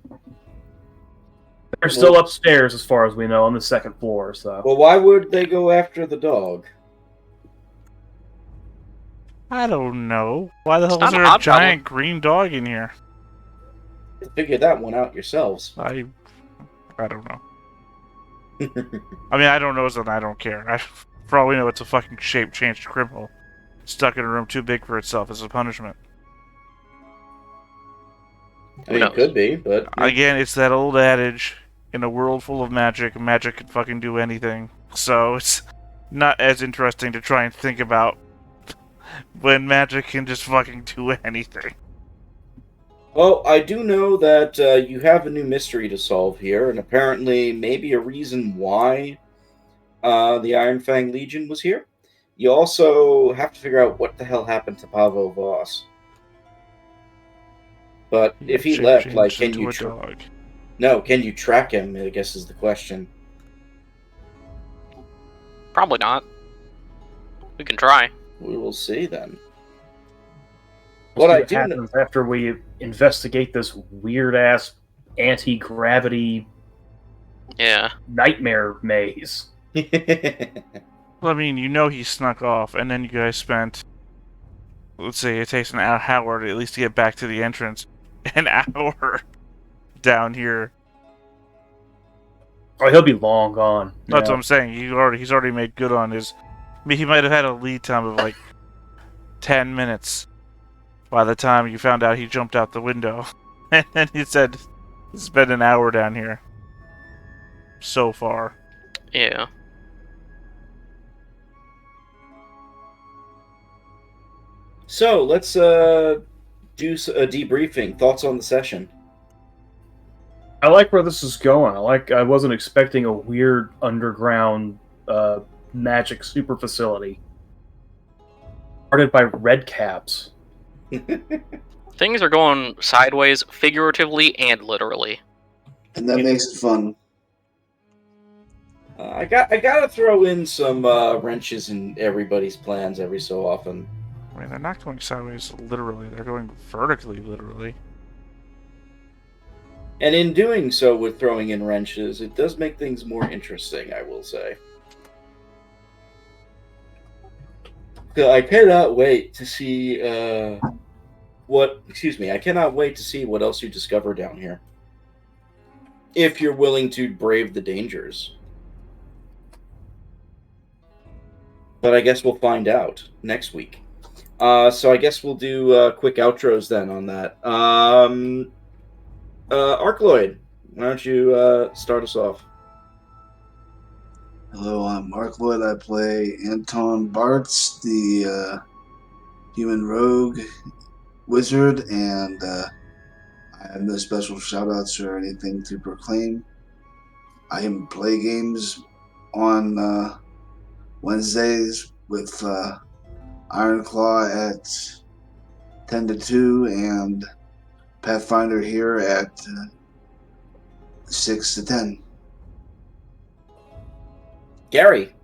They're still upstairs, as far as we know, on the second floor, so. Well, why would they go after the dog? I don't know. Why the hell It's is not there a a hot giant green dog in here? Figure that one out yourselves. I don't know. I mean, I don't know, so I don't care. For all we know, it's a fucking shape-changed criminal stuck in a room too big for itself as a punishment. I mean, it could be, but... Again, it's that old adage, in a world full of magic, magic can fucking do anything. So it's not as interesting to try and think about when magic can just fucking do anything. Well, I do know that you have a new mystery to solve here, and apparently maybe a reason why the Ironfang Legion was here. You also have to figure out what the hell happened to Pavo Voss. But if he left, like, can you... No, can you track him, I guess is the question. Probably not. We can try. We will see, then. We'll What see I do know... happens after we investigate this weird-ass anti-gravity Yeah. nightmare maze. Well, I mean, you know he snuck off, and then you guys spent, let's say it takes an hour to at least get back to the entrance. An hour down here. Oh, he'll be long gone. That's what I'm saying. He's already made good on his... I mean, he might have had a lead time of like 10 minutes by the time you found out he jumped out the window. And then he said, it's been an hour down here. So far. Yeah. So, let's do a debriefing. Thoughts on the session? I like where this is going. I wasn't expecting a weird underground magic super facility. Guarded by red caps. Things are going sideways, figuratively and literally. And that makes it fun. I gotta throw in some wrenches in everybody's plans every so often. I mean, they're not going sideways literally. They're going vertically literally. And in doing so with throwing in wrenches, it does make things more interesting, I will say. I cannot wait to see I cannot wait to see what else you discover down here. If you're willing to brave the dangers. But I guess we'll find out next week. So I guess we'll do quick outros then on that. Arkloid, why don't you start us off? Hello, I'm Mark Lloyd. I play Anton Bartz, the human rogue wizard, and I have no special shoutouts or anything to proclaim. I can play games on Wednesdays with Ironclaw at 10 to 2 and Pathfinder here at 6 to 10. Gary.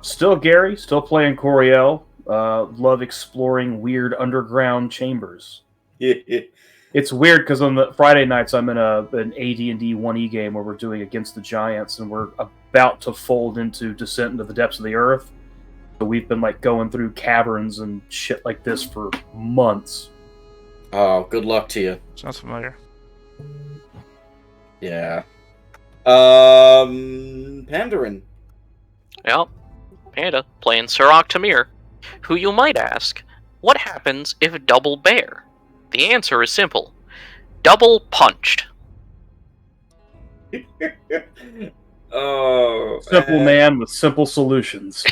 Still Gary, still playing Coriel. Love exploring weird underground chambers. It's weird because on the Friday nights I'm in an AD&D 1E game where we're doing Against the Giants, and we're about to fold into Descent into the Depths of the Earth. So we've been like going through caverns and shit like this for months. Oh, good luck to you. Sounds familiar. Yeah. Pandarin. Yep. Panda, playing Sirach Tamir, who you might ask, what happens if double bear? The answer is simple. Double punched. Oh. Simple man with simple solutions.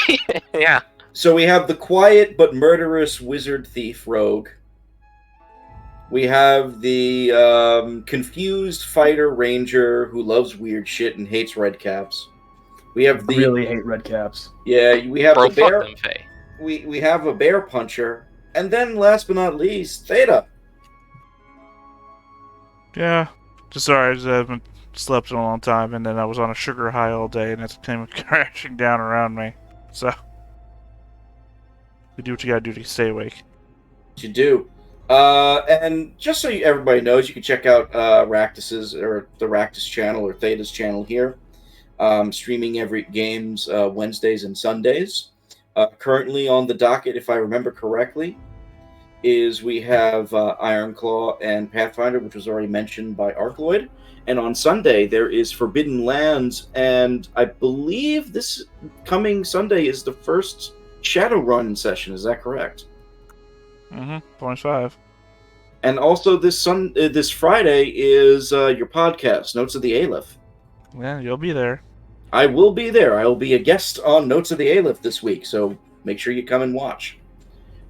Yeah. So we have the quiet but murderous wizard thief rogue. We have the confused fighter ranger who loves weird shit and hates red caps. We have I the really hate red caps. we have Bro, the bear. fuck them, Faye. We have a bear puncher, and then last but not least, Theta. Yeah. Just sorry, I just haven't slept in a long time, and then I was on a sugar high all day, and it came crashing down around me. So, you do what you gotta do to stay awake. You do. And just so everybody knows, you can check out Ractus's or the Ractus channel or Theta's channel here. Streaming every games Wednesdays and Sundays. Currently on the docket, if I remember correctly, is we have Ironclaw and Pathfinder, which was already mentioned by Arcloid. And on Sunday, there is Forbidden Lands, and I believe this coming Sunday is the first Shadowrun session. Is that correct? 25. And also this Friday is your podcast, Notes of the Aleph. Yeah, you'll be there. I will be there. I will be a guest on Notes of the Aleph this week, so make sure you come and watch.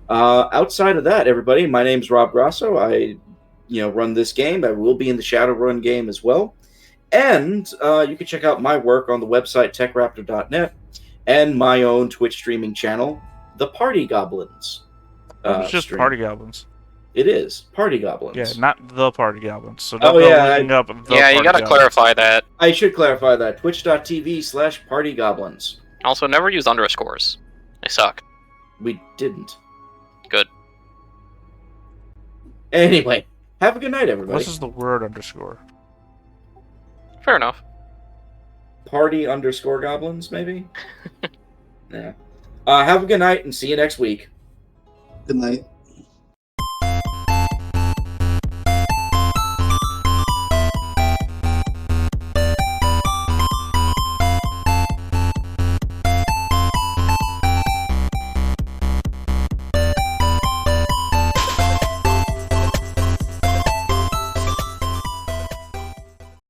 Outside of that, everybody, my name's Rob Grasso. I run this game. I will be in the Shadowrun game as well. And you can check out my work on the website techraptor.net and my own Twitch streaming channel, The Party Goblins. It's just stream. Party Goblins. It is Party Goblins. Yeah, not the Party Goblins. So don't Oh, go yeah, looking up the Yeah, you Party gotta Goblins. clarify that. I should clarify that. Twitch.tv/partygoblins. Also, never use underscores. They suck. We didn't. Good. Anyway, have a good night, everybody. This is the word underscore. Fair enough. Party_goblins, maybe? Yeah. Have a good night and see you next week. Good night.